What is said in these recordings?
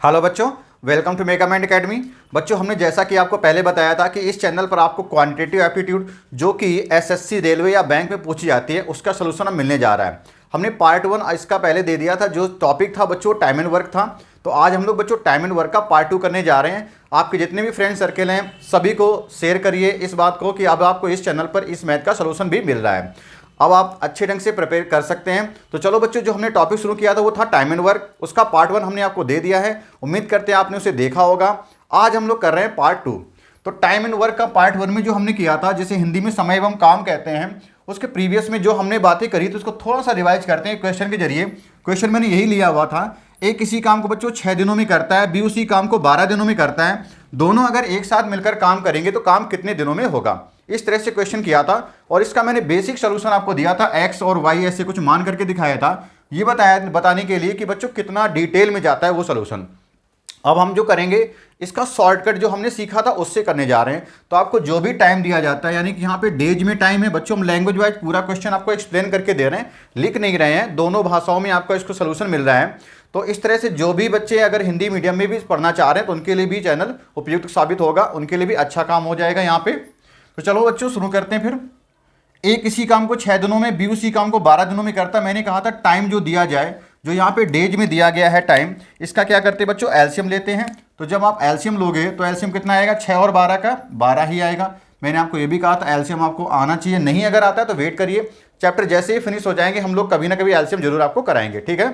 Hello बच्चों, welcome to मेगामाइंड academy. बच्चों, हमने जैसा कि आपको पहले बताया था कि इस चैनल पर आपको क्वांटिटेटिव एप्टीट्यूड जो कि एसएससी, रेलवे या बैंक में पूछी जाती है उसका सलूशन अब मिलने जा रहा है। हमने पार्ट 1 इसका पहले दे दिया था, जो टॉपिक था बच्चों टाइम एंड वर्क था। तो आज हम लोग बच्चों टाइम एंड वर्क का पार्ट 2 करने जा रहे हैं। आपके जितने भी फ्रेंड सर्किल हैं सभी को शेयर करिए इस बात को कि अब आपको इस चैनल पर इस मैथ का सलूशन भी मिल रहा है। अब आप अच्छे ढंग से प्रिपेयर कर सकते हैं। तो चलो बच्चों, जो हमने टॉपिक शुरू किया था वो था टाइम एंड वर्क। उसका पार्ट 1 हमने आपको दे दिया है, उम्मीद करते हैं आपने उसे देखा होगा। आज हम लोग कर रहे हैं पार्ट 2। तो टाइम एंड वर्क का पार्ट 1 में जो हमने किया था, जिसे हिंदी में समय एवं काम कहते हैं, उसके प्रीवियस में जो हमने बातें करी तो उसको थोड़ा सा रिवाइज करते हैं क्वेश्चन के जरिए। क्वेश्चन मैंने यही लिया हुआ था, ए किसी काम को बच्चों 6 दिनों में करता है, बी उसी काम को 12 दिनों में करता है। दोनों अगर एक साथ मिलकर काम करेंगे तो काम कितने दिनों में होगा, इस तरह से क्वेश्चन किया था। और इसका मैंने बेसिक सॉल्यूशन आपको दिया था, एक्स और वाई ऐसे कुछ मान करके दिखाया था, ये बताने के लिए कि बच्चों कितना डिटेल में जाता है वो सॉल्यूशन। अब हम जो करेंगे इसका शॉर्टकट जो हमने सीखा था उससे करने जा रहे हैं। तो आपको जो भी टाइम दिया जाता है, यानी कि यहाँ पे डेज में टाइम है बच्चों, हम लैंग्वेज वाइज पूरा क्वेश्चन आपको एक्सप्लेन करके दे रहे हैं, लिख नहीं रहे हैं, दोनों भाषाओं में आपको इसको सोल्यूशन मिल रहा है। तो इस तरह से जो भी बच्चे अगर हिंदी मीडियम में भी पढ़ना चाह रहे हैं तो उनके लिए भी चैनल उपयुक्त साबित होगा, उनके लिए भी अच्छा काम हो जाएगा यहाँ पे। तो चलो बच्चों शुरू करते हैं फिर। ए किसी काम को 6 दिनों में, बी उसी काम को 12 दिनों में करता है। मैंने कहा था टाइम जो दिया जाए, जो यहाँ पे डेज में दिया गया है टाइम, इसका क्या करते हैं बच्चों, एलसीएम लेते हैं। तो जब आप एलसीएम लोगे तो एलसीएम कितना आएगा, 6 और 12 का 12 ही आएगा। मैंने आपको ये भी कहा था एलसीएम आपको आना चाहिए, नहीं अगर आता है तो वेट करिए, चैप्टर जैसे ही फिनिश हो जाएंगे हम लोग कभी ना कभी एलसीएम जरूर आपको कराएंगे, ठीक है।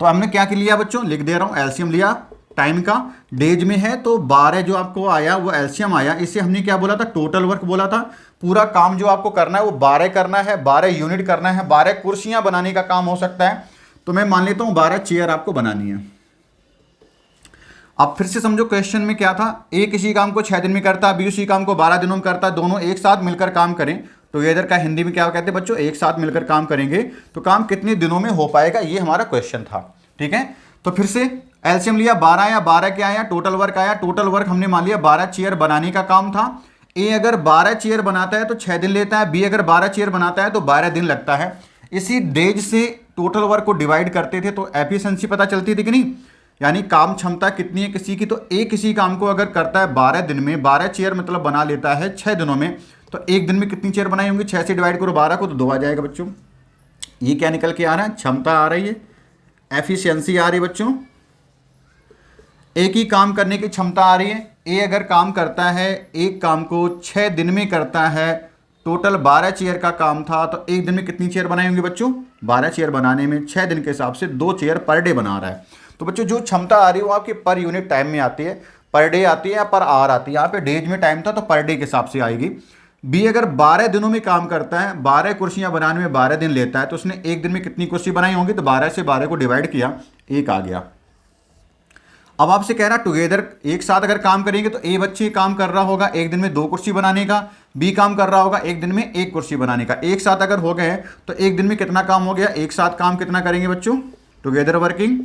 तो हमने क्या लिया बच्चों, लिख दे रहा हूँ, एलसीएम लिया टाइम का, डेज में है तो 12 जो आपको आया वो एलसीएम आया। इससे हमने क्या बोला था, टोटल वर्क बोला था। पूरा काम जो आपको करना है वो 12 करना है, 12 यूनिट करना है, 12 कुर्सियां बनाने का काम हो सकता है। तो मैं मान लेता हूं 12 चेयर आपको बनानी है। अब फिर से समझो क्वेश्चन में क्या था, ए किसी काम को 6 दिन में करता है, बी उसी काम को 12 दिनों में करता है, दोनों एक साथ मिलकर काम करें। तो इधर का हिंदी में क्या कहते हैं बच्चों, एक साथ मिलकर काम करेंगे तो काम कितने दिनों में हो पाएगा, ये हमारा क्वेश्चन था, ठीक है। तो फिर से एलसीएम लिया, 12 या 12 क्या आया, टोटल वर्क आया। टोटल वर्क हमने मान लिया 12 चेयर बनाने का काम था। ए अगर 12 चेयर बनाता है तो 6 दिन लेता है, बी अगर 12 चेयर बनाता है तो 12 दिन लगता है। इसी डेज से टोटल वर्क को डिवाइड करते थे तो एफिशिएंसी पता चलती थी कि नहीं, यानी काम क्षमता कितनी है किसी की। तो ए किसी काम को अगर करता है 12 दिन में, 12 चेयर मतलब बना लेता है 6 दिनों में, तो एक दिन में कितनी चेयर बनाई होंगी, 6 से डिवाइड करो 12 को तो 2 आ जाएगा बच्चों। ये क्या निकल के आ रहा है, क्षमता आ रही है, एफिशिएंसी आ रही है बच्चों। एक ही काम करने की क्षमता आ रही है। ए अगर काम करता है, एक काम को 6 दिन में करता है, टोटल 12 चेयर का काम था, तो एक दिन में कितनी चेयर बनाई होंगी बच्चों, 12 चेयर बनाने में 6 दिन के हिसाब से 2 चेयर पर डे बना रहा है। तो बच्चों जो क्षमता आ रही है वो आपकी पर यूनिट टाइम में आती है, पर डे आती है या पर आवर आती है। यहाँ पे डेज में टाइम था तो पर डे के हिसाब से आएगी। बी अगर 12 दिनों में काम करता है, 12 कुर्सियां बनाने में 12 दिन लेता है, तो उसने एक दिन में कितनी कुर्सी बनाई होंगी, तो 12 से 12 को डिवाइड किया, एक आ गया। अब आपसे कह रहा टुगेदर एक साथ अगर काम करेंगे तो ए बच्चे काम कर रहा होगा एक दिन में 2 कुर्सी बनाने का, बी काम कर रहा होगा एक दिन में 1 कुर्सी बनाने का। एक साथ अगर हो गए तो एक दिन में कितना काम हो गया, एक साथ काम कितना करेंगे बच्चों, टुगेदर वर्किंग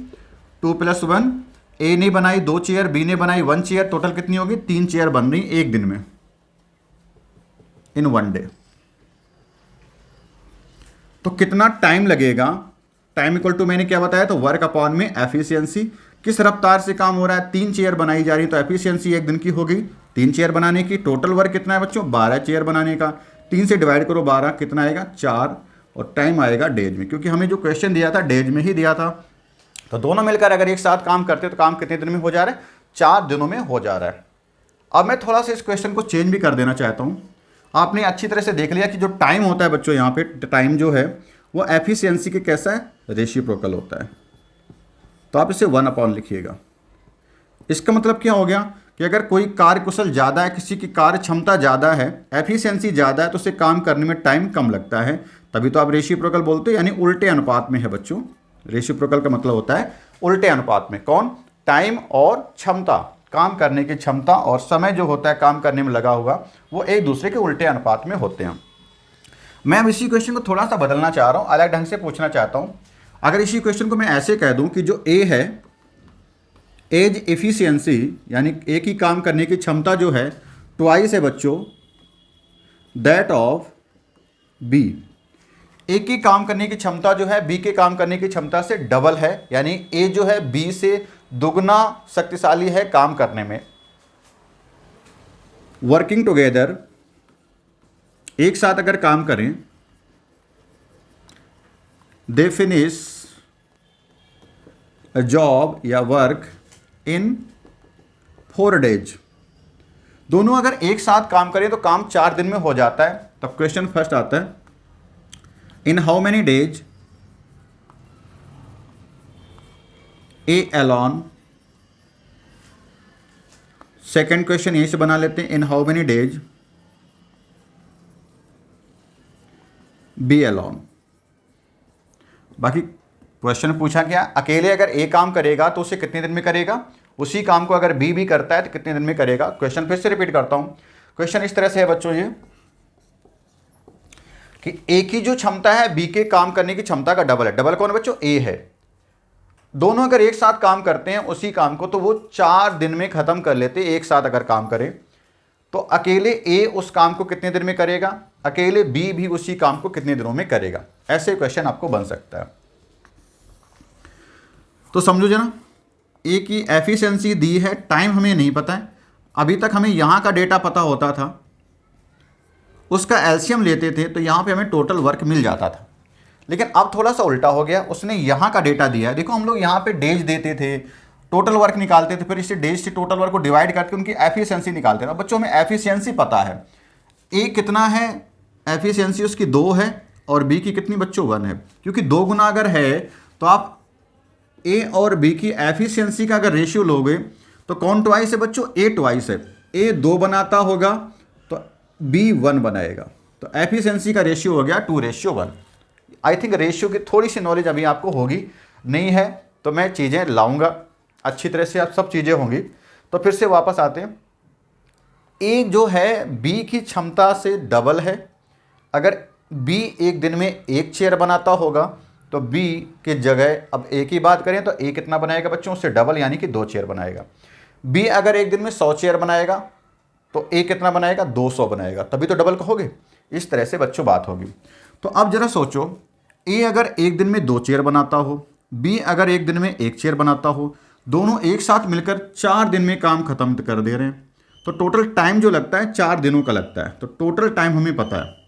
2 + 1। ए ने बनाई 2 चेयर, बी ने बनाई 1 चेयर, टोटल कितनी होगी, 3 चेयर बन रही एक दिन में, इन 1 डे। तो कितना टाइम लगेगा, टाइम इक्वल टू मैंने क्या बताया, तो वर्क अपॉन में एफिशिएंसी। किस रफ्तार से काम हो रहा है, 3 चेयर बनाई जा रही, तो एफिशिएंसी एक दिन की होगी 3 चेयर बनाने की। टोटल वर्क कितना है बच्चों, 12 चेयर बनाने का, 3 से डिवाइड करो 12 कितना आएगा, 4, और टाइम आएगा डेज में, क्योंकि हमें जो क्वेश्चन दिया था डेज में ही दिया था। तो दोनों मिलकर अगर एक साथ काम करते तो काम कितने दिन में हो जा रहा है, 4 दिनों में हो जा रहा है। अब मैं थोड़ा सा इस क्वेश्चन को चेंज भी कर देना चाहता हूँ। आपने अच्छी तरह से देख लिया कि जो टाइम होता है बच्चों, यहाँ पे टाइम जो है वो एफिशिएंसी के कैसा है, रेसिप्रोकल होता है। तो आप इसे 1 लिखिएगा। इसका मतलब क्या हो गया कि अगर कोई कार्य कुशल ज़्यादा है, किसी की कार्य क्षमता ज़्यादा है, एफिशिएंसी ज़्यादा है, तो उसे काम करने में टाइम कम लगता है, तभी तो आप रेसिप्रोकल बोलते हो, यानी उल्टे अनुपात में है बच्चों। रेसिप्रोकल का मतलब होता है उल्टे अनुपात में। कौन, टाइम और क्षमता, काम करने की क्षमता और समय जो होता है काम करने में लगा हुआ, वो एक दूसरे के उल्टे अनुपात में होते हैं। मैं अब इसी क्वेश्चन को थोड़ा सा बदलना चाह रहा हूँ, अलग ढंग से पूछना चाहता हूँ। अगर इसी क्वेश्चन को मैं ऐसे कह दूं कि जो ए है, एज एफिशिएंसी, यानी एक ही काम करने की क्षमता जो है ट्वाइस है बच्चों दैट ऑफ बी। एक ही काम करने की क्षमता जो है बी के काम करने की क्षमता से डबल है, यानी ए जो है बी से दुगना शक्तिशाली है काम करने में। वर्किंग टुगेदर, एक साथ अगर काम करें, दे फिनिश अ जॉब या वर्क इन 4 days। दोनों अगर एक साथ काम करें तो काम 4 दिन में हो जाता है। तो क्वेश्चन फर्स्ट आता है, in how many days A alone. Second question यहीं से बना लेते हैं, in how many days B alone. बाकी क्वेश्चन पूछा क्या, अकेले अगर ए काम करेगा तो उसे कितने दिन में करेगा, उसी काम को अगर बी भी करता है तो कितने दिन में करेगा। क्वेश्चन फिर से रिपीट करता हूं, क्वेश्चन इस तरह से है बच्चों ये कि ए की जो क्षमता है बी के काम करने की क्षमता का डबल है। डबल कौन है बच्चों, ए है। दोनों अगर एक साथ काम करते हैं उसी काम को तो वो 4 दिन में खत्म कर लेते हैं। एक साथ अगर काम करें तो अकेले ए उस काम को कितने दिन में करेगा, अकेले बी भी उसी काम को कितने दिनों में करेगा। ऐसे क्वेश्चन आपको बन सकता है। तो समझो जना, ए की एफिशिएंसी दी है, टाइम हमें नहीं पता है। अभी तक हमें यहां का डेटा पता होता था, उसका एलसीएम लेते थे तो यहां पे हमें टोटल वर्क मिल जाता था। लेकिन अब थोड़ा सा उल्टा हो गया, उसने यहां का डेटा दिया है। देखो हम लोग यहां पे डेज देते थे, टोटल वर्क निकालते थे, फिर इसे डेज से टोटल वर्क को डिवाइड करके उनकी एफिशिएंसी निकालते थे। अब बच्चों में एफिशिएंसी पता है, ए कितना है, एफिशिएंसी उसकी 2 है और बी की कितनी बच्चों 1 है। क्योंकि 2 गुना अगर है तो आप ए और बी की एफिशिएंसी का अगर रेशियो लोगे तो कौन ट्वाइस है बच्चों, ए ट्वाइस है। ए 2 बनाता होगा तो बी 1 बनाएगा, तो एफिशिएंसी का रेशियो हो गया 2:1। आई थिंक रेशियो की थोड़ी सी नॉलेज अभी आपको होगी, नहीं है तो मैं चीज़ें लाऊंगा अच्छी तरह से, आप सब चीज़ें होंगी। तो फिर से वापस आते हैं, ए जो है बी की क्षमता से डबल है। अगर बी एक दिन में 1 चेयर बनाता होगा तो बी की जगह, अब ए की बात करें तो ए कितना बनाएगा बच्चों, उससे डबल यानी कि 2 चेयर बनाएगा। बी अगर एक दिन में 100 चेयर बनाएगा तो ए कितना बनाएगा, 200 बनाएगा, तभी तो डबल कहोगे। इस तरह से बच्चों बात होगी। तो अब जरा सोचो, ए अगर एक दिन में 2 चेयर बनाता हो, बी अगर एक दिन में 1 चेयर बनाता हो, दोनों एक साथ मिलकर 4 दिन में काम खत्म कर दे रहे हैं, तो टोटल टाइम जो लगता है 4 दिनों का लगता है। तो टोटल टाइम हमें पता है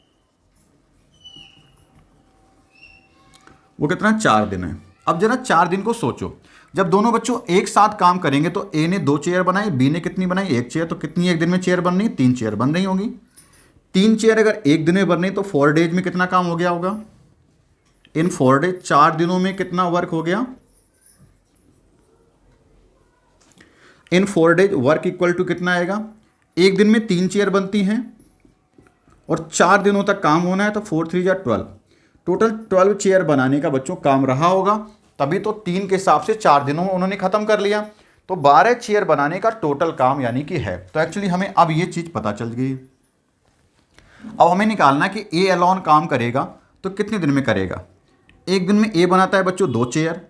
वो कितना, 4 दिन है। अब जरा 4 दिन को सोचो, जब दोनों बच्चों एक साथ काम करेंगे तो ए ने 2 चेयर बनाई, बी ने कितनी बनाई, 1 चेयर। तो कितनी एक दिन में चेयर बन रही, 3 चेयर बन रही होगी। 3 चेयर अगर एक दिन में बन रही तो 4 डेज में कितना काम हो गया होगा, इन 4 डेज 4 दिनों में कितना वर्क हो गया, इन 4 डेज वर्क इक्वल टू कितना आएगा, एक दिन में 3 चेयर बनती हैं और 4 दिनों तक काम होना है तो 4 3 जा 12, टोटल 12 चेयर बनाने का बच्चों काम रहा होगा। तभी तो 3 के हिसाब से 4 दिनों में उन्होंने खत्म कर लिया। तो 12 चेयर बनाने का टोटल काम यानी कि है। तो एक्चुअली हमें अब ये चीज पता चल गई। अब हमें निकालना कि ए अलोन काम करेगा तो कितने दिन में करेगा। एक दिन में ए बनाता है बच्चों 2 चेयर,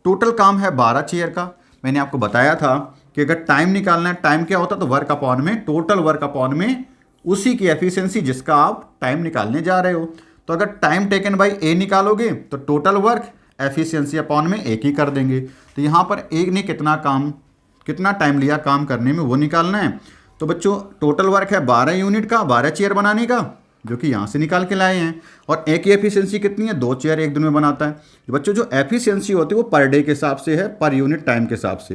टोटल काम है 12 चेयर का। मैंने आपको बताया था कि अगर टाइम निकालना है, टाइम क्या होता है, तो वर्क अपॉन में, टोटल वर्क अपॉन में उसी की एफिशिएंसी जिसका आप टाइम निकालने जा रहे हो। तो अगर टाइम टेकन बाई ए निकालोगे तो टोटल वर्क एफिशिएंसी अपॉन में एक ही कर देंगे। तो यहाँ पर एक ने कितना टाइम लिया काम करने में वो निकालना है। तो बच्चों टोटल वर्क है 12 यूनिट का, 12 चेयर बनाने का, जो कि यहाँ से निकाल के लाए हैं। और ए की एफिशिएंसी कितनी है, 2 चेयर एक दिन में बनाता है। बच्चों जो एफिशिएंसी होती है वो पर डे के हिसाब से है, पर यूनिट टाइम के हिसाब से,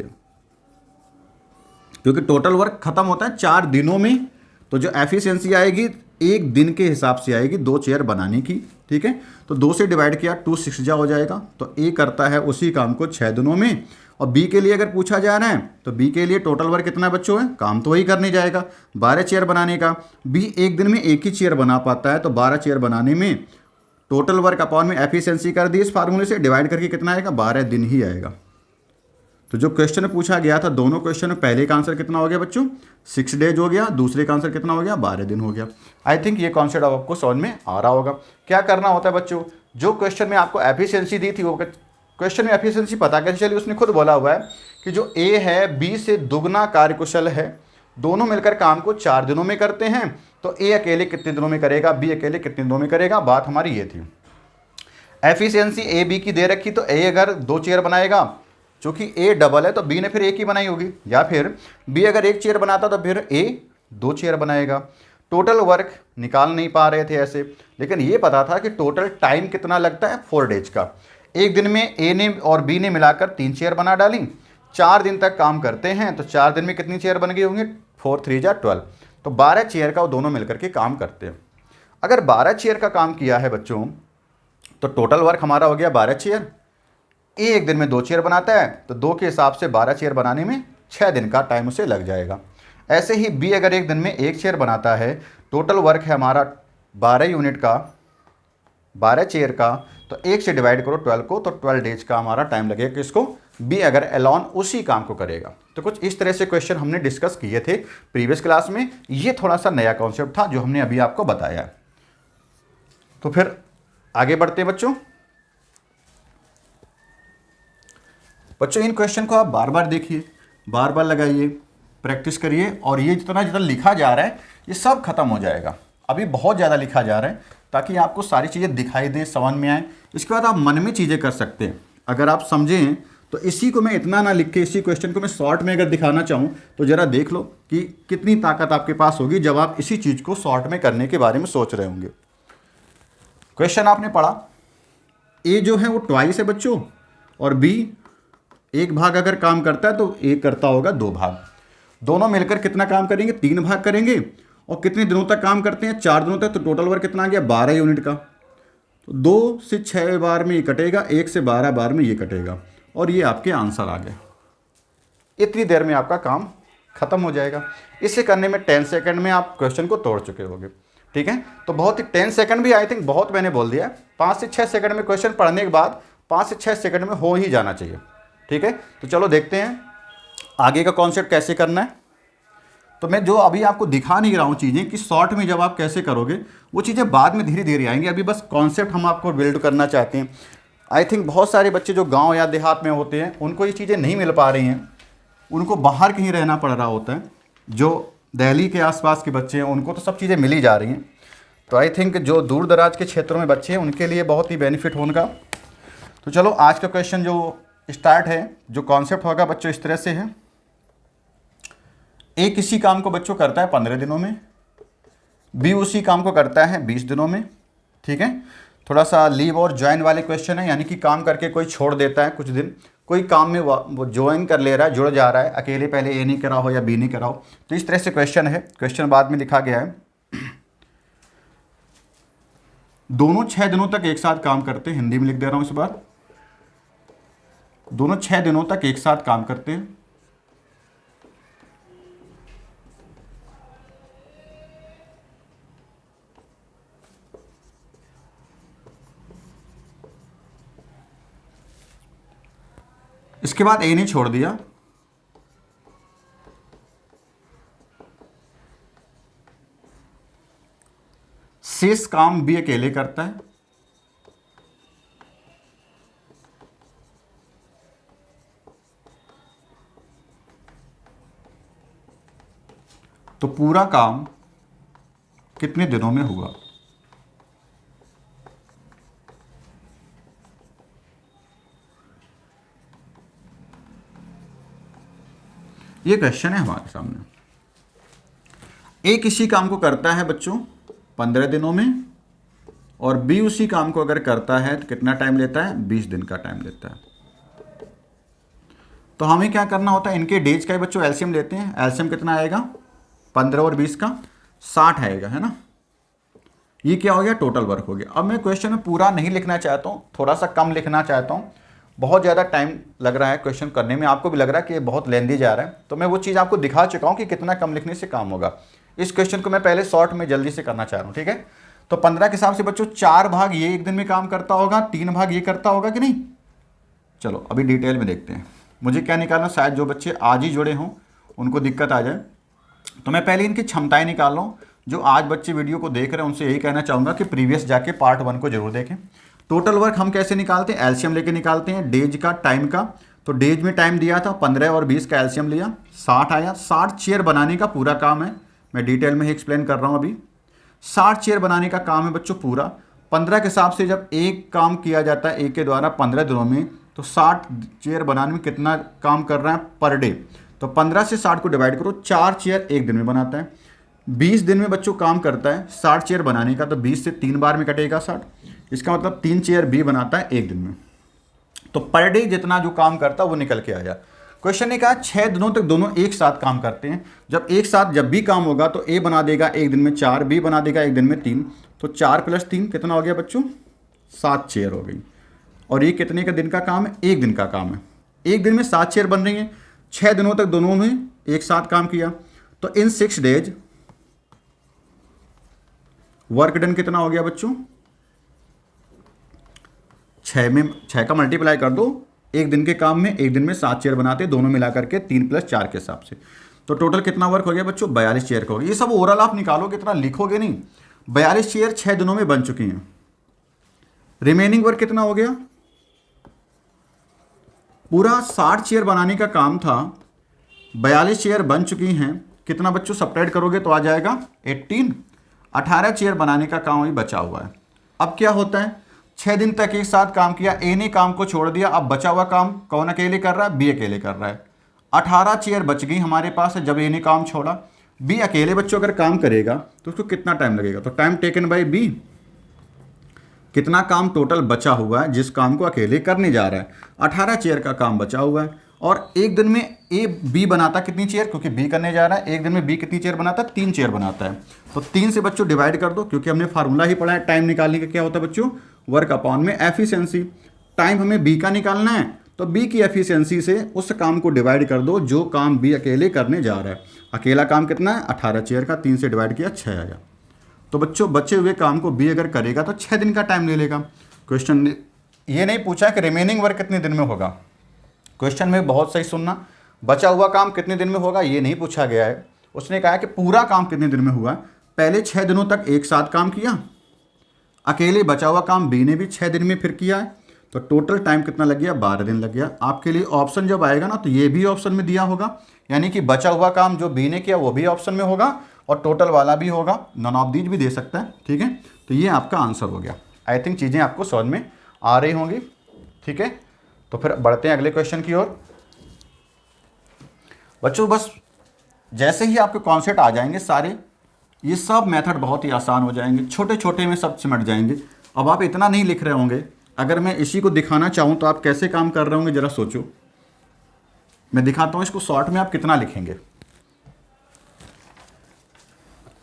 क्योंकि टोटल वर्क खत्म होता है 4 दिनों में। तो जो एफिशिएंसी आएगी एक दिन के हिसाब से आएगी 2 चेयर बनाने की, ठीक है। तो 2 से डिवाइड किया 2 6 जा हो जाएगा। तो ए करता है उसी काम को 6 दिनों में। और बी के लिए अगर पूछा जा रहा है तो बी के लिए टोटल वर्क कितना बच्चों है, काम तो वही करने जाएगा 12 चेयर बनाने का। बी एक दिन में 1 ही चेयर बना पाता है, तो 12 चेयर बनाने में टोटल वर्क अपॉन में एफिशिएंसी कर दी, इस फार्मूले से डिवाइड करके कितना आएगा, 12 दिन ही आएगा। तो जो क्वेश्चन पूछा गया था, दोनों क्वेश्चन में पहले का आंसर कितना हो गया बच्चों, 6 डेज हो गया, दूसरे का आंसर कितना हो गया, 12 दिन हो गया। आई थिंक ये कॉन्सेप्ट अब आपको समझ में आ रहा होगा। क्या करना होता है बच्चों, जो क्वेश्चन में आपको एफिशिएंसी दी थी वो क्वेश्चन में एफिशिएंसी पता कैसे चली, उसने खुद बोला हुआ है कि जो ए है बी से दुगना कार्यकुशल है, दोनों मिलकर काम को 4 दिनों में करते हैं। तो ए अकेले कितने दिनों में करेगा, बी अकेले कितने दिनों में करेगा। बात हमारी ये थी। एफिशिएंसी ए बी की दे रखी, तो ए अगर 2 चेयर बनाएगा चूँकि ए डबल है तो बी ने फिर एक ही बनाई होगी, या फिर बी अगर एक चेयर बनाता तो फिर ए 2 चेयर बनाएगा। टोटल वर्क निकाल नहीं पा रहे थे ऐसे, लेकिन ये पता था कि टोटल टाइम कितना लगता है 4 डेज का। एक दिन में ए ने और बी ने मिलाकर 3 चेयर बना डाली, 4 दिन तक काम करते हैं तो 4 दिन में कितनी चेयर बन गई होंगी, 4 3 जा 12, तो 12 चेयर का वो दोनों मिलकर के काम करते हैं। अगर 12 चेयर का काम किया है बच्चों तो टोटल वर्क हमारा हो गया 12 चेयर। ए एक दिन में 2 चेयर बनाता है तो 2 के हिसाब से 12 चेयर बनाने में 6 दिन का टाइम उसे लग जाएगा। ऐसे ही बी अगर एक दिन में 1 चेयर बनाता है, टोटल वर्क है हमारा 12 यूनिट का, 12 चेयर का, तो 1 से डिवाइड करो 12 को, तो 12 डेज का हमारा टाइम लगेगा किसको, बी अगर एलॉन उसी काम को करेगा। तो कुछ इस तरह से क्वेश्चन हमने डिस्कस किए थे प्रीवियस क्लास में। ये थोड़ा सा नया कॉन्सेप्ट था जो हमने अभी आपको बताया। तो फिर आगे बढ़ते हैं बच्चों। इन क्वेश्चन को आप बार बार देखिए, बार बार लगाइए, प्रैक्टिस करिए, और ये जितना जितना लिखा जा रहा है ये सब खत्म हो जाएगा। अभी बहुत ज़्यादा लिखा जा रहा है ताकि आपको सारी चीज़ें दिखाई दें, समझ में आए। इसके बाद आप मन में चीज़ें कर सकते हैं। अगर आप समझें तो इसी को मैं इतना ना लिख के, इसी क्वेश्चन को मैं शॉर्ट में अगर दिखाना चाहूँ तो ज़रा देख लो कि कितनी ताकत आपके पास होगी जब आप इसी चीज़ को शॉर्ट में करने के बारे में सोच रहे होंगे। क्वेश्चन आपने पढ़ा, ए जो है वो ट्वाइस है बच्चों, और बी 1 भाग अगर काम करता है तो ए करता होगा 2 भाग। दोनों मिलकर कितना काम करेंगे, 3 भाग करेंगे। और कितने दिनों तक काम करते हैं, 4 दिनों तक। तो टोटल वर्क कितना आ गया, 12 यूनिट का। तो 2 से 6 बार में ये कटेगा, 1 से 12 बार में ये कटेगा, और ये आपके आंसर आ गए। इतनी देर में आपका काम खत्म हो जाएगा। इसे करने में 10 सेकंड में आप क्वेश्चन को तोड़ चुके होगे। ठीक है, तो बहुत ही 10 सेकंड भी आई थिंक बहुत मैंने बोल दिया। 5 से 6 सेकंड में क्वेश्चन पढ़ने के बाद 5 से 6 सेकंड में हो ही जाना चाहिए। ठीक है, तो चलो देखते हैं आगे का कॉन्सेप्ट कैसे करना है। तो मैं जो अभी आपको दिखा नहीं रहा हूँ चीज़ें कि शॉर्ट में जब आप कैसे करोगे, वो चीज़ें बाद में धीरे धीरे आएंगी। अभी बस कॉन्सेप्ट हम आपको बिल्ड करना चाहते हैं। आई थिंक बहुत सारे बच्चे जो गांव या देहात में होते हैं उनको ये चीज़ें नहीं मिल पा रही हैं, उनको बाहर कहीं रहना पड़ रहा होता है। जो दिल्ली के आसपास के बच्चे हैं उनको तो सब चीज़ें मिल ही जा रही हैं। तो आई थिंक जो दूर दराज के क्षेत्रों में बच्चे हैं उनके लिए बहुत ही बेनिफिट होगा। तो चलो आज का क्वेश्चन जो स्टार्ट है, जो कॉन्सेप्ट होगा बच्चों इस तरह से है। ए किसी काम को बच्चों करता है 15 दिनों में, बी उसी काम को करता है 20 दिनों में। ठीक है, थोड़ा सा लीव और ज्वाइन वाले क्वेश्चन है, यानी कि काम करके कोई छोड़ देता है कुछ दिन, कोई काम में वो ज्वाइन कर ले रहा है, जुड़ जा रहा है, अकेले पहले ए नहीं करा हो या बी नहीं करा हो। तो इस तरह से क्वेश्चन है। क्वेश्चन बाद में लिखा गया है, दोनों 6 दिनों तक एक साथ काम करते हैं। हिंदी में लिख दे रहा हूं इस बार, दोनों 6 दिनों तक एक साथ काम करते हैं। इसके बाद ए ने छोड़ दिया, शेष काम बी अकेले करता है। तो पूरा काम कितने दिनों में हुआ। ये क्वेश्चन है हमारे सामने। ए किसी काम को करता है बच्चों 15 दिनों में, और बी उसी काम को अगर करता है तो कितना टाइम लेता है, 20 दिन का टाइम लेता है। तो हमें क्या करना होता है, इनके डेज का ही बच्चों एलसीएम लेते हैं। एलसीएम कितना आएगा, 15 और 20 का 60 आएगा, है ना। ये क्या हो गया, टोटल वर्क हो गया। अब मैं क्वेश्चन में पूरा नहीं लिखना चाहता हूँ, थोड़ा सा कम लिखना चाहता हूँ। बहुत ज़्यादा टाइम लग रहा है क्वेश्चन करने में, आपको भी लग रहा है कि ये बहुत लेंदी जा रहा है। तो मैं वो चीज़ आपको दिखा चुका हूँ कि कितना कम लिखने से काम होगा। इस क्वेश्चन को मैं पहले शॉर्ट में जल्दी से करना चाह रहा हूँ। ठीक है, तो 15 के हिसाब से बच्चों 4 भाग ये एक दिन में काम करता होगा, 3 भाग ये करता होगा कि नहीं। चलो अभी डिटेल में देखते हैं। मुझे क्या निकालना, शायद जो बच्चे आज ही जुड़े हों उनको दिक्कत आ जाए। तो मैं पहले इनकी क्षमताएं निकाल रहा हूँ। जो आज बच्चे वीडियो को देख रहे हैं उनसे यही कहना चाहूँगा कि प्रीवियस जाके पार्ट 1 को जरूर देखें। टोटल वर्क हम कैसे निकालते हैं, एलसीएम लेके निकालते हैं, डेज का, टाइम का। तो डेज में टाइम दिया था 15 और 20 का एलसीएम लिया, 60 आया। 60 चेयर बनाने का पूरा काम है, मैं डिटेल में ही एक्सप्लेन कर रहा हूँ अभी। 60 चेयर बनाने का काम है बच्चों पूरा। 15 के हिसाब से जब एक काम किया जाता है एक के द्वारा 15 दिनों में, तो 60 चेयर बनाने में कितना काम कर रहा है पर डे। तो 15 से 60 को डिवाइड करो, 4 चेयर एक दिन में बनाता है। 20 दिन में बच्चों काम करता है 60 चेयर बनाने का, तो 20 से 3 बार में कटेगा 60। इसका मतलब 3 चेयर बी बनाता है एक दिन में। तो पर डे जितना जो काम करता है वो निकल के आया। क्वेश्चन ने कहा 6 दिनों तक दोनों एक साथ काम करते हैं। जब एक साथ जब भी काम होगा तो ए बना देगा एक दिन में 4, बी बना देगा एक दिन में 3। तो 4 + 3 कितना हो गया बच्चों? 7 चेयर हो गई। और ये कितने का दिन का काम है? एक दिन का काम है। एक दिन में 7 चेयर बन रही हैं। 6 दिनों तक दोनों ने एक साथ काम किया। तो इन 6 डेज वर्क डन कितना हो गया बच्चों? 6 का मल्टीप्लाई कर दो। एक दिन के काम में एक दिन में 7 चेयर बनाते, दोनों मिला करके 3 + 4 के हिसाब से। तो टोटल कितना वर्क हो गया बच्चों? 42 चेयर का हो गया। ये सब ओवरऑल आप निकालोगे, इतना लिखोगे नहीं। 42 चेयर 6 दिनों में बन चुकी हैं। रिमेनिंग वर्क कितना हो गया? पूरा 60 चेयर बनाने का काम था, 42 चेयर बन चुकी हैं। कितना बच्चों सब्ट्रैक्ट करोगे तो आ जाएगा 18। 18 चेयर बनाने का काम अभी बचा हुआ है। अब क्या होता है? 6 दिन तक एक साथ काम किया, ए ने काम को छोड़ दिया, अब बचा हुआ काम कौन अकेले कर रहा है? बी अकेले कर रहा है। 18 चेयर बच गई हमारे पास जब ए ने काम छोड़ा। बी अकेले बच्चों अगर काम करेगा तो उसको कितना टाइम लगेगा? तो टाइम टेकन बाय बी। कितना काम टोटल बचा हुआ है जिस काम को अकेले करने जा रहा है? 18 चेयर का काम बचा हुआ है। और एक दिन में ए बी बनाता कितनी चेयर? क्योंकि बी करने जा रहा है, एक दिन में बी कितनी चेयर बनाता है? 3 चेयर बनाता है। तो 3 से बच्चों डिवाइड कर दो, क्योंकि हमने फार्मूला ही पढ़ा है टाइम निकालने का। क्या होता है बच्चों? वर्क अपॉन में एफिशिएंसी। टाइम हमें बी का निकालना है, तो बी की एफिशिएंसी से उस काम को डिवाइड कर दो जो काम बी अकेले करने जा रहा है। अकेला काम कितना है? 18 चेयर का, 3 से डिवाइड किया 6 आया। तो बच्चों बचे हुए काम को बी अगर करेगा तो 6 दिन का टाइम ले लेगा। क्वेश्चन ने ये नहीं पूछा कि रिमेनिंग वर्क कितने दिन में होगा। क्वेश्चन में बहुत सही सुनना, बचा हुआ काम कितने दिन में होगा ये नहीं पूछा गया है। उसने कहा कि पूरा काम कितने दिन में हुआ। पहले 6 दिनों तक एक साथ काम किया, अकेले बचा हुआ काम बी ने भी 6 दिन में फिर किया है। तो टोटल टाइम कितना लग गया? 12 दिन लग गया। आपके लिए ऑप्शन जब आएगा ना तो ये भी ऑप्शन में दिया होगा, यानी कि बचा हुआ काम जो बी ने किया वो भी ऑप्शन में होगा और टोटल वाला भी होगा। नॉन ऑफ दीज भी दे सकता है। ठीक है, तो ये आपका आंसर हो गया। आई थिंक चीज़ें आपको समझ में आ रही होंगी। ठीक है, तो फिर बढ़ते हैं अगले क्वेश्चन की ओर। बच्चों बस जैसे ही आपके कॉन्सेप्ट आ जाएंगे सारे, ये सब मेथड बहुत ही आसान हो जाएंगे, छोटे छोटे में सब सिमट जाएंगे। अब आप इतना नहीं लिख रहे होंगे। अगर मैं इसी को दिखाना चाहूँ तो आप कैसे काम कर रहे होंगे ज़रा सोचो। मैं दिखाता हूँ इसको शॉर्ट में, आप कितना लिखेंगे।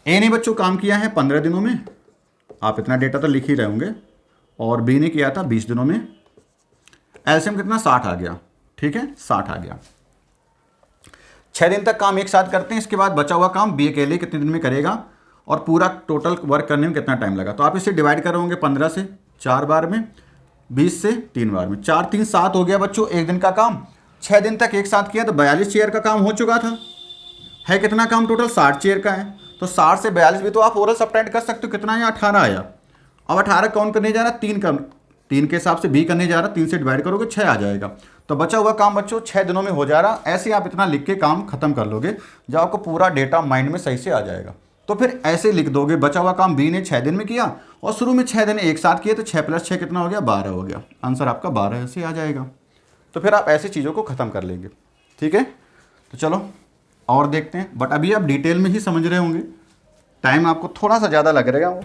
ए ने बच्चों काम किया है 15 दिनों में, आप इतना डेटा तो लिख ही रहे होंगे। और बी ने किया था 20 दिनों में। एलसीएम कितना? 60 आ गया। ठीक है, 60 आ गया। 6 दिन तक काम एक साथ करते हैं, इसके बाद बचा हुआ काम बी अकेले कितने दिन में करेगा और पूरा टोटल वर्क करने में कितना टाइम लगा। तो आप इसे डिवाइड कर होंगे 15 से 4 बार में, 20 से 3 बार में। 4 3 7 हो गया बच्चों एक दिन का काम। 6 दिन तक एक साथ किया तो 42 चेयर का काम हो चुका था। है कितना काम टोटल? 60 चेयर का है। तो 60 से 42 भी तो आप ओरल सब्ट्रैक्ट कर सकते हो। कितना आया? 18 आया। अब 18 कौन करने जा रहा है? 3 का, 3 के हिसाब से बी करने जा रहा है। 3 से डिवाइड करोगे 6 आ जाएगा। तो बचा हुआ काम बच्चों 6 दिनों में हो जा रहा। ऐसे आप इतना लिख के काम खत्म कर लोगे जब आपको पूरा डेटा माइंड में सही से आ जाएगा। तो फिर ऐसे लिख दोगे, बचा हुआ काम बी ने 6 दिन में किया और शुरू में 6 दिन एक साथ किए, तो 6 + 6 कितना हो गया? 12 हो गया। आंसर आपका 12 ऐसे आ जाएगा। तो फिर आप ऐसी चीज़ों को ख़त्म कर लेंगे। ठीक है, तो चलो और देखते हैं। बट अभी आप डिटेल में ही समझ रहे होंगे, टाइम आपको थोड़ा सा ज़्यादा लग रहेगा।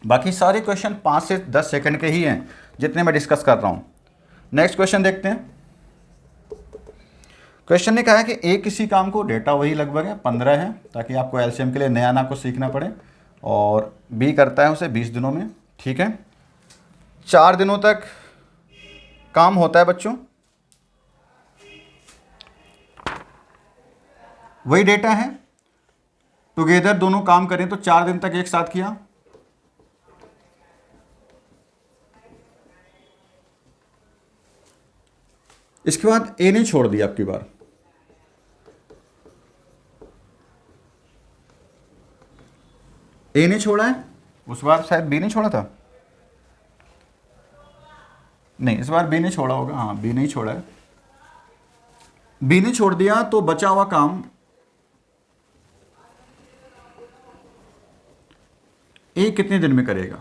बाकी सारे क्वेश्चन 5 से 10 सेकंड के ही हैं जितने मैं डिस्कस कर रहा हूँ। नेक्स्ट क्वेश्चन देखते हैं। क्वेश्चन ने कहा है कि ए किसी काम को, डेटा वही लगभग है 15 है, ताकि आपको एलसीएम के लिए नया ना को सीखना पड़े, और बी करता है उसे 20 दिनों में। ठीक है, 4 दिनों तक काम होता है बच्चों, वही डेटा है। टुगेदर दोनों काम करें तो 4 दिन तक एक साथ किया। इसके बाद ए ने छोड़ दिया। आपकी बार ए ने छोड़ा है, उस बार शायद बी ने छोड़ा था। नहीं, इस बार बी ने छोड़ा होगा। हाँ, बी ने ही छोड़ा है। बी ने छोड़ दिया तो बचा हुआ काम ए कितने दिन में करेगा?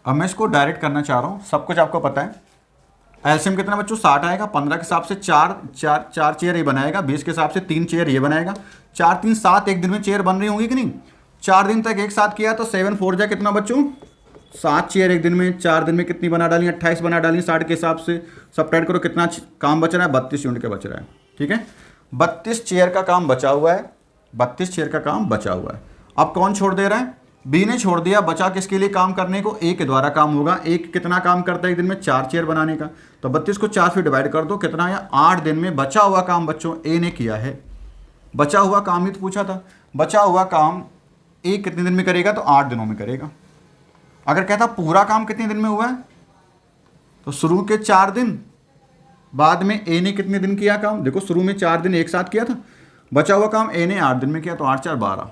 अब मैं इसको डायरेक्ट करना चाह रहा हूँ, सब कुछ आपको पता है। एलसीएम कितना बच्चों 60 आएगा, 15 के हिसाब से चार चेयर ये बनाएगा, 20 के हिसाब से 3 चेयर ये बनाएगा, 4 3 7 एक दिन में चेयर बन रही होंगी कि नहीं। 4 दिन तक एक साथ किया तो 7 4 जा कितना बच्चों 7 चेयर एक दिन में। 4 दिन में कितनी बना डाली 28 बना डाली 60 के हिसाब से। सब्ट्रैक्ट करो कितना काम बच रहा है 32 यूनिट का बच रहा है। ठीक है 32 चेयर का काम बचा हुआ है, 32 चेयर का काम बचा हुआ है। अब कौन छोड़ दे रहा है, बी ने छोड़ दिया। बचा किसके लिए काम करने को, ए के द्वारा काम होगा। एक कितना काम करता है एक दिन में 4 चेयर बनाने का, तो 32 को 4 से डिवाइड कर दो कितना आया 8 दिन में बचा हुआ काम बच्चों ए ने किया है। बचा हुआ काम ही तो पूछा था, बचा हुआ काम ए कितने दिन में करेगा तो 8 दिनों में करेगा। अगर कहता पूरा काम कितने दिन में हुआ है तो शुरू के 4 दिन, बाद में ए ने कितने दिन किया काम, देखो शुरू में 4 दिन एक साथ किया था, बचा हुआ काम ए ने 8 दिन में किया तो 8 4 12।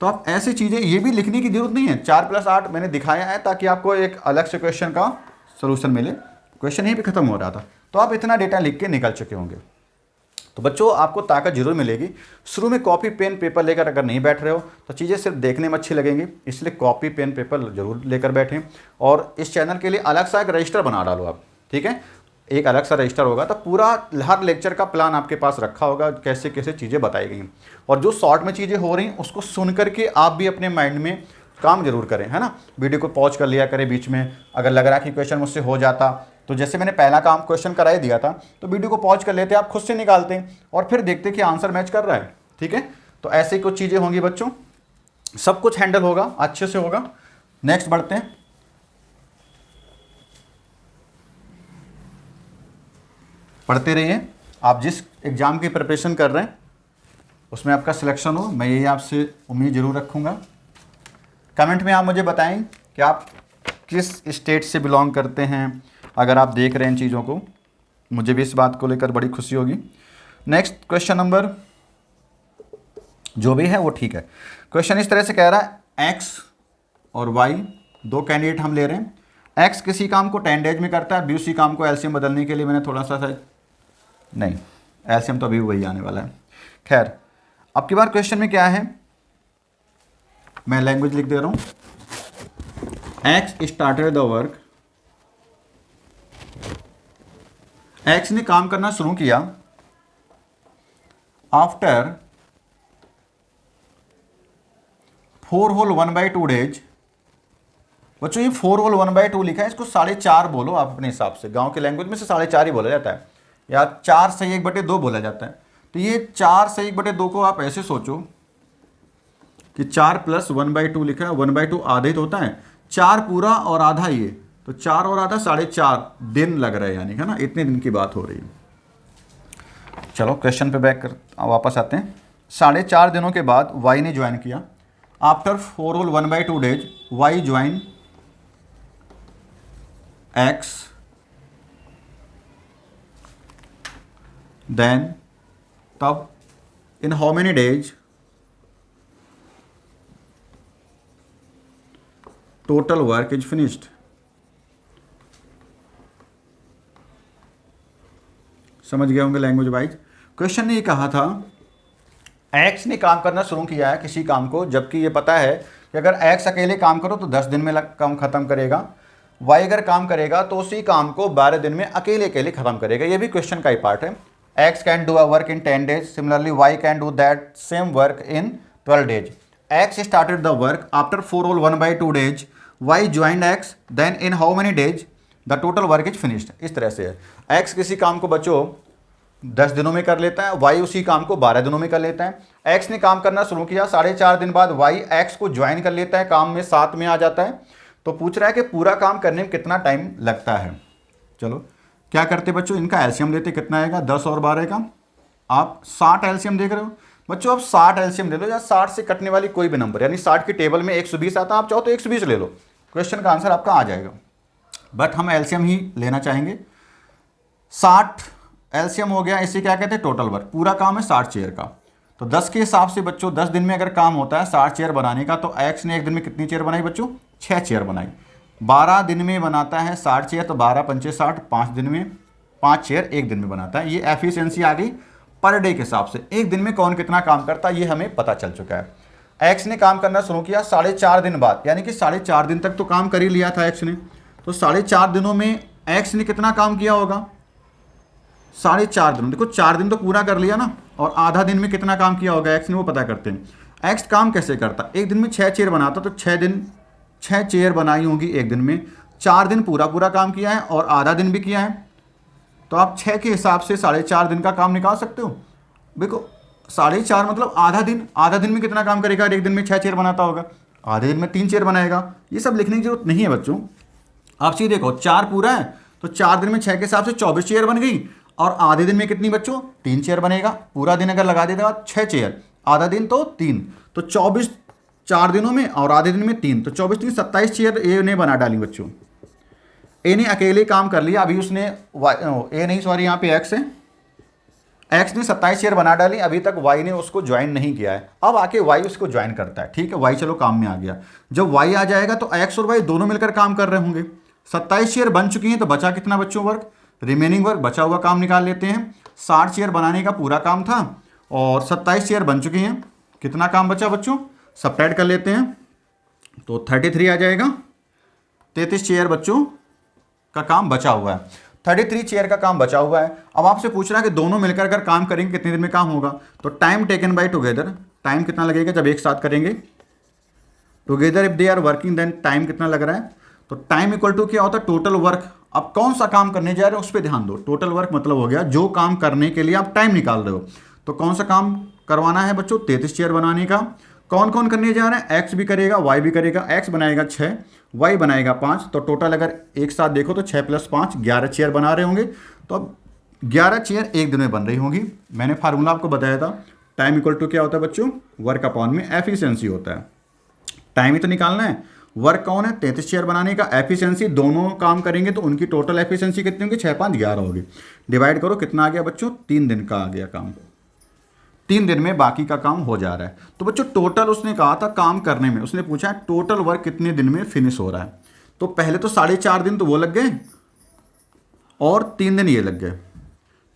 तो आप ऐसी चीज़ें ये भी लिखने की जरूरत नहीं है। 4 + 8 मैंने दिखाया है ताकि आपको एक अलग से क्वेश्चन का सोल्यूशन मिले। क्वेश्चन यहीं पे खत्म हो रहा था, तो आप इतना डेटा लिख के निकल चुके होंगे। तो बच्चों आपको ताकत जरूर मिलेगी। शुरू में कॉपी पेन पेपर लेकर अगर नहीं बैठ रहे हो तो चीज़ें सिर्फ देखने में अच्छी लगेंगी, इसलिए कॉपी पेन पेपर जरूर लेकर बैठें। और इस चैनल के लिए अलग सा एक रजिस्टर बना डालो आप। ठीक है एक अलग सा रजिस्टर होगा तो पूरा हर लेक्चर का प्लान आपके पास रखा होगा, कैसे कैसे चीज़ें बताई गई। और जो शॉर्ट में चीज़ें हो रही उसको सुन करके आप भी अपने माइंड में काम जरूर करें, है ना। वीडियो को पॉज कर लिया करें बीच में, अगर लग रहा है कि क्वेश्चन मुझसे हो जाता तो जैसे मैंने पहला काम क्वेश्चन करा ही दिया था तो वीडियो को पॉज कर लेते, आप खुद से निकालते और फिर देखते कि आंसर मैच कर रहा है। ठीक है तो ऐसी कुछ चीज़ें होंगी बच्चों, सब कुछ हैंडल होगा, अच्छे से होगा। नेक्स्ट बढ़ते हैं। पढ़ते रहिए, आप जिस एग्ज़ाम की प्रिपरेशन कर रहे हैं उसमें आपका सिलेक्शन हो, मैं यही आपसे उम्मीद ज़रूर रखूँगा। कमेंट में आप मुझे बताएं कि आप किस स्टेट से बिलोंग करते हैं। अगर आप देख रहे हैं इन चीज़ों को, मुझे भी इस बात को लेकर बड़ी खुशी होगी। नेक्स्ट क्वेश्चन नंबर जो भी है वो ठीक है। क्वेश्चन इस तरह से कह रहा है एक्स और वाई दो कैंडिडेट हम ले रहे हैं। एक्स किसी काम को 10 डेज में करता है, बी उसी काम को एलसीएम बदलने के लिए मैंने थोड़ा सा नहीं, एलसीएम तो अभी वही आने वाला है। खैर अब की बार क्वेश्चन में क्या है, मैं लैंग्वेज लिख दे रहा हूं। X started the work, x ने काम करना शुरू किया आफ्टर 4 होल 1/2 डेज। बच्चों ये 4 होल 1/2 लिखा है, इसको 4.5 बोलो आप अपने हिसाब से। गांव के लैंग्वेज में से 4.5 ही बोला जाता है, या 4/1/2 बोला जाता है। तो ये 4/1/2 को आप ऐसे सोचो कि 4 + 1/2 लिखा है, 1/2 आधा ही तो होता है, 4 पूरा और आधा ये, तो 4 और आधा 4.5 दिन लग रहा है, यानी है ना, इतने दिन की बात हो रही है। चलो क्वेश्चन पे बैक कर वापस आते हैं। 4.5 दिनों के बाद वाई ने ज्वाइन किया। After 4 whole 1/2 days Y join X, then तब in how many days total work is finished. समझ गए होंगे लैंग्वेज वाइज। क्वेश्चन ने ये कहा था एक्स ने काम करना शुरू किया है किसी काम को, जबकि ये पता है कि अगर एक्स अकेले काम करो तो 10 दिन में काम खत्म करेगा, वाई अगर काम करेगा तो उसी काम को 12 दिन में अकेले खत्म करेगा। ये भी क्वेश्चन का ही पार्ट है। X can do a work in 10 days, similarly Y can do that same work in 12 days. X started the work after 4 whole 1/2 days, Y joined X, then in how many days the total work is finished. इस तरह से है, x किसी काम को बच्चों 10 दिनों में कर लेता है, वाई उसी काम को 12 दिनों में कर लेता है। एक्स ने काम करना शुरू किया, 4.5 दिन बाद वाई एक्स को ज्वाइन कर लेता है, काम में साथ में आ जाता है। तो पूछ रहा है कि पूरा काम करने में कितना टाइम लगता है। चलो क्या करते बच्चों, इनका एलसीएम लेते, कितना आएगा 10 और 12 का, आप 60 एलसीएम देख रहे हो बच्चों, आप 60 एलसीएम ले लो, या 60 से कटने वाली कोई भी नंबर, यानी 60 की टेबल में 120 आता है, आप चाहो तो 120 ले लो, क्वेश्चन का आंसर आपका आ जाएगा। बट हम एलसीएम ही लेना चाहेंगे। 60 एलसीएम हो गया, इसे क्या कहते हैं टोटल वर्क, पूरा काम है 60 चेयर का। तो 10 के हिसाब से बच्चों 10 दिन में अगर काम होता है 60 चेयर बनाने का, तो एक्स ने एक दिन में कितनी चेयर बनाई बच्चों, 6 चेयर बनाई। 12 दिन में बनाता है 60 चेयर, तो 12 पंचे 60, 5 दिन में 5 चेयर एक दिन में बनाता है। ये एफिशिएंसी आ गई पर डे के हिसाब से, एक दिन में कौन कितना काम करता है ये हमें पता चल चुका है। एक्स ने काम करना शुरू किया 4.5 दिन बाद, यानी कि 4.5 दिन तक तो काम कर ही लिया था एक्स ने। तो 4.5 दिनों में एक्स ने कितना काम किया होगा? 4.5 दिन। देखो 4 दिन तो पूरा कर लिया ना, और आधा दिन में कितना काम किया होगा एक्स ने, वो पता करते हैं। एक्स काम कैसे करता? एक दिन में 6 चेयर बनाता, तो 6 चेयर बनाई होंगी एक दिन में। 4 दिन पूरा पूरा काम किया है और आधा दिन भी किया है, तो आप 6 के हिसाब से 4.5 दिन का काम निकाल सकते हो। देखो 4.5 मतलब आधा दिन। आधा दिन में कितना काम करेगा? एक दिन में 6 चेयर बनाता होगा, आधे दिन में 3 चेयर बनाएगा। ये सब लिखने की जरूरत नहीं है बच्चों। आप सीधे देखो 4 पूरा है, तो 4 दिन में 6 के हिसाब से 24 चेयर बन गई, और आधे दिन में कितनी बच्चों? 3 चेयर बनेगा। पूरा दिन अगर लगा देगा 6 चेयर, आधा दिन तो 3, तो 24 4 दिनों में, और आधे दिन में 3, तो 24 3 27 चेयर ए ने बना डाली बच्चों। ए ने अकेले काम कर लिया, अभी उसने ए नहीं सॉरी यहाँ पे एक्स है, एक्स ने 27 चेयर बना डाली, अभी तक वाई ने उसको ज्वाइन नहीं किया है। अब आके वाई उसको ज्वाइन करता है, ठीक है, वाई चलो काम में आ गया। जब वाई आ जाएगा तो एक्स और वाई दोनों मिलकर काम कर रहे होंगे। 27 चेयर बन चुकी हैं, तो बचा कितना बच्चों? वर्क, रिमेनिंग वर्क, बचा हुआ काम निकाल लेते हैं। 60 चेयर बनाने का पूरा काम था, और 27 चेयर बन चुकी हैं। कितना काम बचा बच्चों? सब्ट्रैक्ट कर लेते हैं, तो 33 आ जाएगा। 33 चेयर बच्चों का काम बचा हुआ है, 33 चेयर का काम बचा हुआ है। अब आपसे पूछ रहा है कि दोनों मिलकर अगर काम करेंगे कितने दिन में काम होगा? तो time taken by together, time कितना लगेगा जब एक साथ करेंगे? Together if they are working, then time कितना लग रहा है? तो टाइम इक्वल टू क्या होता है? Total work. अब कौन सा काम करने जा रहे हो उस पर ध्यान दो। टोटल वर्क मतलब हो गया जो काम करने के लिए आप टाइम निकाल रहे हो। तो कौन सा काम करवाना है बच्चों? 33 चेयर बनाने का। कौन कौन करने जा रहे हैं? एक्स भी करेगा, वाई भी करेगा। एक्स बनाएगा 6, वाई बनाएगा 5, तो टोटल अगर एक साथ देखो तो 6 + 5 11 चेयर बना रहे होंगे। तो अब 11 चेयर एक दिन में बन रही होंगी। मैंने फार्मूला आपको बताया था, टाइम इक्वल टू क्या होता है बच्चों? वर्क अपॉन में एफिशिएंसी होता है। टाइम ही तो निकालना है। वर्क कौन है? 33 चेयर बनाने का। एफिशिएंसी दोनों काम करेंगे तो उनकी टोटल एफिशिएंसी कितनी होगी? 6 5 11 होगी। डिवाइड करो, कितना आ गया बच्चों? 3 दिन का आ गया काम। 3 दिन में बाकी का काम हो जा रहा है। तो बच्चों टोटल उसने कहा था काम करने में, उसने पूछा है टोटल वर्क कितने दिन में फिनिश हो रहा है। तो पहले तो 4.5 दिन तो वो लग गए, और 3 दिन ये लग गए।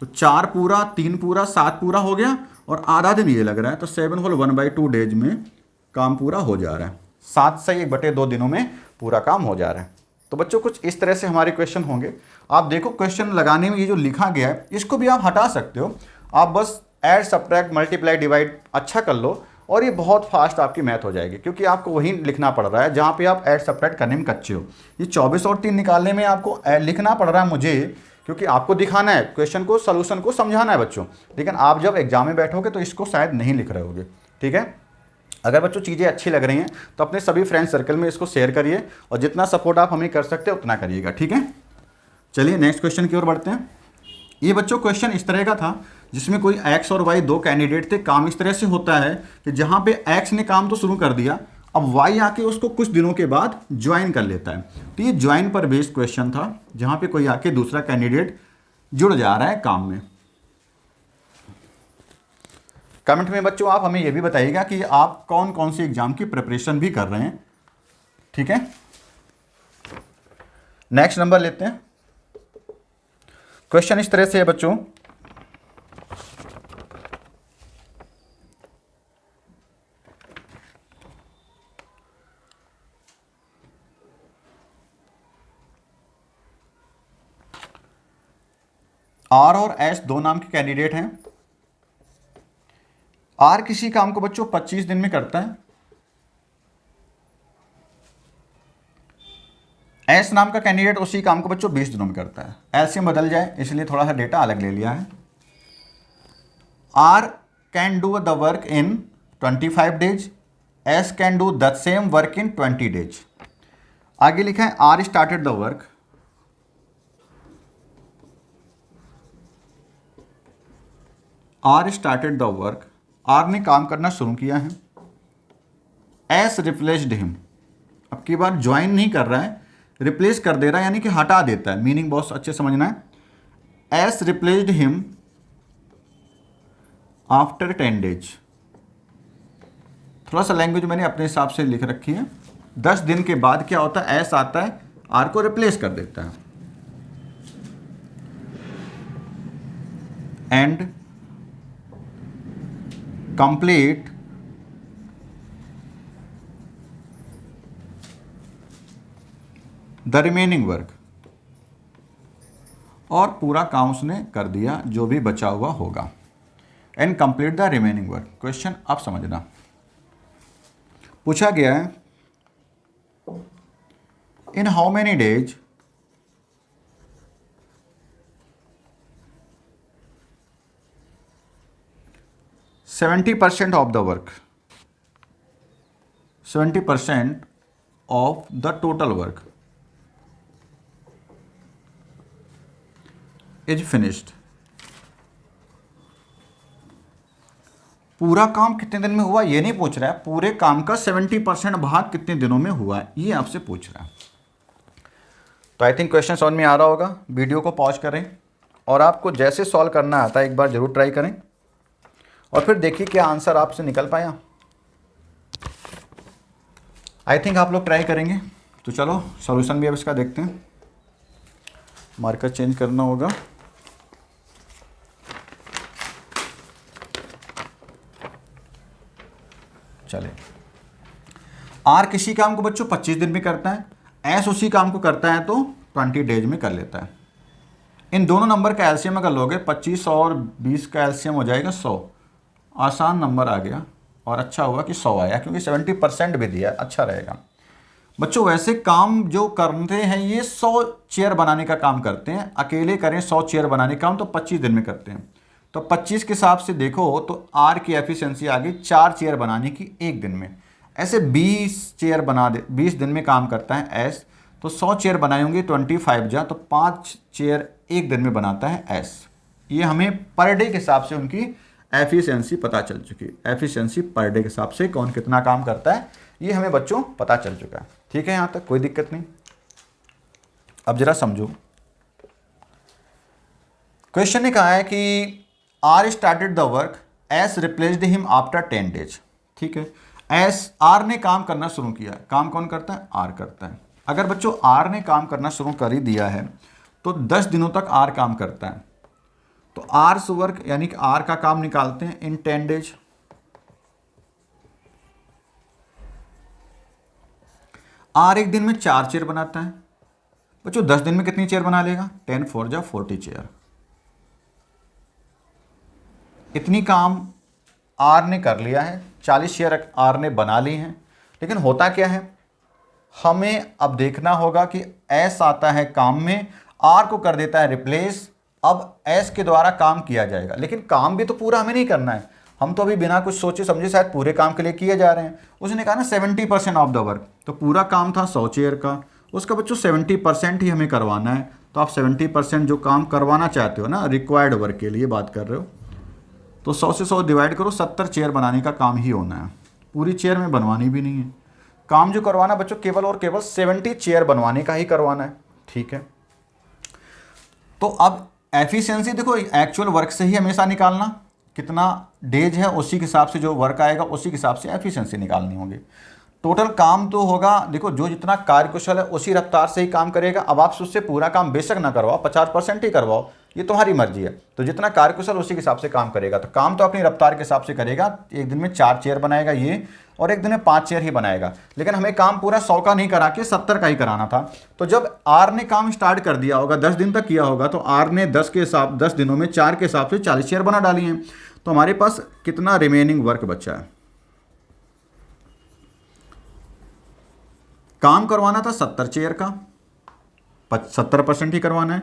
तो 4 पूरा, 3 पूरा, 7 पूरा हो गया, और आधा दिन ये लग रहा है। तो 7 होल 1/2 डेज में काम पूरा हो जा रहा है। 7 से 1/2 दिनों में पूरा काम हो जा रहा है। तो बच्चों कुछ इस तरह से हमारे क्वेश्चन होंगे। आप देखो क्वेश्चन लगाने में ये जो लिखा गया है इसको भी आप हटा सकते हो। आप बस ऐड, सब्ट्रैक्ट, मल्टीप्लाई, डिवाइड अच्छा कर लो, और ये बहुत फास्ट आपकी मैथ हो जाएगी, क्योंकि आपको वही लिखना पड़ रहा है जहाँ पे आप ऐड सब्ट्रैक्ट करने में कच्चे हो। ये 24 और 3 निकालने में आपको लिखना पड़ रहा है मुझे, क्योंकि आपको दिखाना है क्वेश्चन को, सोल्यूशन को समझाना है बच्चों। लेकिन आप जब एग्जाम में बैठोगे तो इसको शायद नहीं लिख रहे होगे, ठीक है। अगर बच्चों चीज़ें अच्छी लग रही हैं तो अपने सभी फ्रेंड सर्कल में इसको शेयर करिए, और जितना सपोर्ट आप हमें कर सकते हैं उतना करिएगा, ठीक है। चलिए नेक्स्ट क्वेश्चन की ओर बढ़ते हैं। ये बच्चों क्वेश्चन इस तरह का था जिसमें कोई एक्स और वाई 2 कैंडिडेट थे। काम इस तरह से होता है कि जहाँ पे एक्स ने काम तो शुरू कर दिया, अब वाई आके उसको कुछ दिनों के बाद ज्वाइन कर लेता है। तो ये ज्वाइन पर बेस्ड क्वेश्चन था, जहाँ पे कोई आके दूसरा कैंडिडेट जुड़ जा रहा है काम में। कमेंट में बच्चों आप हमें यह भी बताइएगा कि आप कौन कौन सी एग्जाम की प्रिपरेशन भी कर रहे हैं, ठीक है। नेक्स्ट नंबर लेते हैं। क्वेश्चन इस तरह से है बच्चों, आर और एस दो नाम के कैंडिडेट हैं। आर किसी काम को बच्चों 25 दिन में करता है। एस नाम का कैंडिडेट उसी काम को बच्चों 20 दिनों में करता है। एलसीएम बदल जाए इसलिए थोड़ा सा डेटा अलग ले लिया है। R can do the work in 25 days, S can do the same work in 20 days. आगे लिखा है R started the work, R started the work, R ने काम करना शुरू किया है। एस रिप्लेस्ड हिम, अब की बार ज्वाइन नहीं कर रहा है, रिप्लेस कर दे रहा है, यानी कि हटा देता है। मीनिंग बहुत अच्छे समझना है। S replaced him after 10 days. थोड़ा सा लैंग्वेज मैंने अपने हिसाब से लिख रखी है। 10 दिन के बाद क्या होता है, एस आता है, आर को रिप्लेस कर देता है। And complete the remaining work, और पूरा काम उसने कर दिया जो भी बचा हुआ होगा, and complete the remaining work. Question आप समझना, पूछा गया है in how many days 70% of the work, 70% of the total work is finished। पूरा काम कितने दिन में हुआ ये नहीं पूछ रहा है, पूरे काम का 70% भाग कितने दिनों में हुआ है ये आपसे पूछ रहा है। तो आई थिंक क्वेश्चन समझ में आ रहा होगा। वीडियो को पॉज करें और आपको जैसे सॉल्व करना आता है एक बार जरूर ट्राई करें और फिर देखिए क्या आंसर आपसे निकल पाया। आई थिंक आप लोग ट्राई करेंगे। तो चलो सॉल्यूशन भी अब इसका देखते हैं। मार्कर चेंज करना होगा। चले, आर किसी काम को बच्चों 25 दिन में करता है, एस उसी काम को करता है तो 20 डेज में कर लेता है। इन दोनों नंबर का एलसीएम अगर लोगे 25 और 20 का एलसीएम हो जाएगा 100। आसान नंबर आ गया और अच्छा हुआ कि 100 आया क्योंकि 70% भी दिया, अच्छा रहेगा। बच्चों वैसे काम जो करते हैं ये 100 चेयर बनाने का काम करते हैं, अकेले करें 100 चेयर बनाने का काम तो 25 दिन में करते हैं। तो 25 के हिसाब से देखो तो आर की एफिशिएंसी आ गई 4 चेयर बनाने की एक दिन में। ऐसे 20 चेयर बना दे, 20 दिन में काम करता है एस, तो 100 चेयर बनाए होंगे 25 जा, तो 5 चेयर एक दिन में बनाता है एस। ये हमें पर डे के हिसाब से उनकी एफिशिएंसी पता चल चुकी है। एफिशिएंसी पर डे के हिसाब से कौन कितना काम करता है ये हमें बच्चों पता चल चुका है। ठीक है, यहाँ तक कोई दिक्कत नहीं। अब जरा समझो, क्वेश्चन ने कहा है कि R started the work, S replaced him after 10 days. ठीक है, एस आर ने काम करना शुरू किया। काम कौन करता है? आर करता है। अगर बच्चों आर ने काम करना शुरू कर ही दिया है तो 10 दिनों तक आर काम करता है। तो आर्स वर्क यानी कि आर का काम निकालते हैं इन 10 डेज। आर एक दिन में 4 चेयर बनाता है। बच्चों 10 दिन में कितनी चेयर बना लेगा? 10 4 जा 40 चेयर। इतनी काम आर ने कर लिया है, 40 चेयर आर ने बना ली हैं। लेकिन होता क्या है, हमें अब देखना होगा कि एस आता है काम में, आर को कर देता है रिप्लेस। अब एस के द्वारा काम किया जाएगा, लेकिन काम भी तो पूरा हमें नहीं करना है। हम तो अभी बिना कुछ सोचे समझे शायद पूरे काम के लिए किए जा रहे हैं। उसने कहा ना 70% ऑफ द वर्क, तो पूरा काम था 100 चेयर का, उसका बच्चों 70% ही हमें करवाना है। तो आप 70% जो काम करवाना चाहते हो ना, रिक्वायर्ड वर्क के लिए बात कर रहे हो, तो 100 से 100 डिवाइड करो, 70 चेयर बनाने का काम ही होना है। पूरी चेयर में बनवानी भी नहीं है। काम जो करवाना बच्चों केवल और केवल 70 चेयर बनवाने का ही करवाना है। ठीक है, तो अब एफिशिएंसी देखो एक्चुअल वर्क से ही हमेशा निकालना, कितना डेज है उसी के हिसाब से जो वर्क आएगा उसी के हिसाब से एफिशिएंसी निकालनी होगी। टोटल काम तो होगा, देखो जो जितना कार्यकुशल है उसी रफ्तार से ही काम करेगा। अब आप उससे पूरा काम बेशक ना करवाओ, 50% ही करवाओ, ये तुम्हारी मर्जी है। तो जितना कार्यकुशल उसी के हिसाब से काम करेगा। तो काम तो अपनी रफ्तार के हिसाब से करेगा। एक दिन में 4 चेयर बनाएगा ये, और एक दिन में 5 चेयर ही बनाएगा। लेकिन हमें काम पूरा 100 का नहीं करा के 70 का ही कराना था। तो जब आर ने काम स्टार्ट कर दिया होगा, 10 दिन तक किया होगा, तो आर ने 10 दिनों में 4 के हिसाब से 40 चेयर बना डाली हैं। तो हमारे पास कितना रिमेनिंग वर्क बचा है? काम करवाना था 70 चेयर का, 70% ही करवाना है,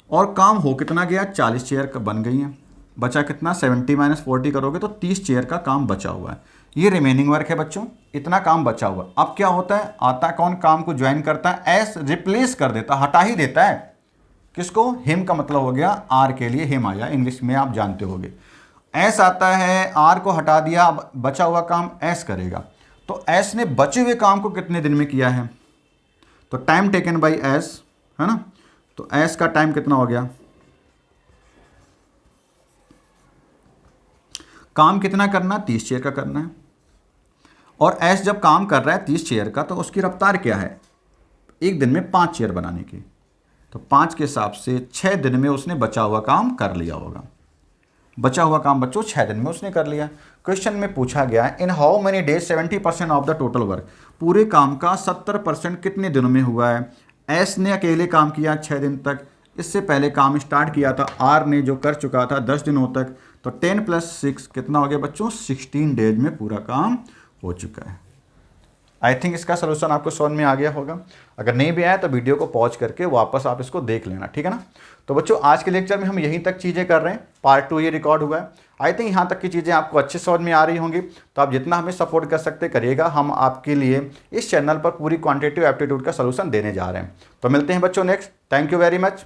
और काम हो कितना गया? 40 चेयर का बन गई हैं। बचा कितना? 70 - 40 करोगे तो 30 चेयर का काम बचा हुआ है। ये रिमेनिंग वर्क है बच्चों, इतना काम बचा हुआ। अब क्या होता है, आता कौन काम को ज्वाइन करता है? एस रिप्लेस कर देता, हटा ही देता है। किसको? हिम का मतलब हो गया आर के लिए हिम आया, इंग्लिश में आप जानते होंगे। एस आता है, आर को हटा दिया, अब बचा हुआ काम एस करेगा। तो एस ने बचे हुए काम को कितने दिन में किया है? तो टाइम टेकन बाय एस, है ना। तो एस का टाइम कितना हो गया? काम कितना करना? 30 चेयर का करना है। और एस जब काम कर रहा है 30 चेयर का, तो उसकी रफ्तार क्या है? एक दिन में 5 चेयर बनाने की। तो 5 के हिसाब से 6 दिन में उसने बचा हुआ काम कर लिया होगा। बचा हुआ काम बच्चों 6 दिन में उसने कर लिया। क्वेश्चन में पूछा गया है in how many days 70% of the total work, पूरे काम का 70% कितने दिनों में हुआ है? एस ने अकेले काम किया 6 दिन तक, इससे पहले काम स्टार्ट किया था आर ने जो कर चुका था 10 दिनों तक। तो 10 + 6 कितना हो गया बच्चों, 16 डेज में पूरा काम हो चुका है। आई थिंक इसका सोल्यूशन आपको समझ में आ गया होगा। अगर नहीं भी आया तो वीडियो को पॉज करके वापस आप इसको देख लेना, ठीक है ना। तो बच्चों आज के लेक्चर में हम यहीं तक चीज़ें कर रहे हैं, पार्ट 2 ये रिकॉर्ड हुआ है। आई थिंक यहाँ तक की चीज़ें आपको अच्छे समझ में आ रही होंगी। तो आप जितना हमें सपोर्ट कर सकते करिएगा, हम आपके लिए इस चैनल पर पूरी क्वान्टिटेटिव एप्टीट्यूड का सोल्यूशन देने जा रहे हैं। तो मिलते हैं बच्चों next. Thank you very much.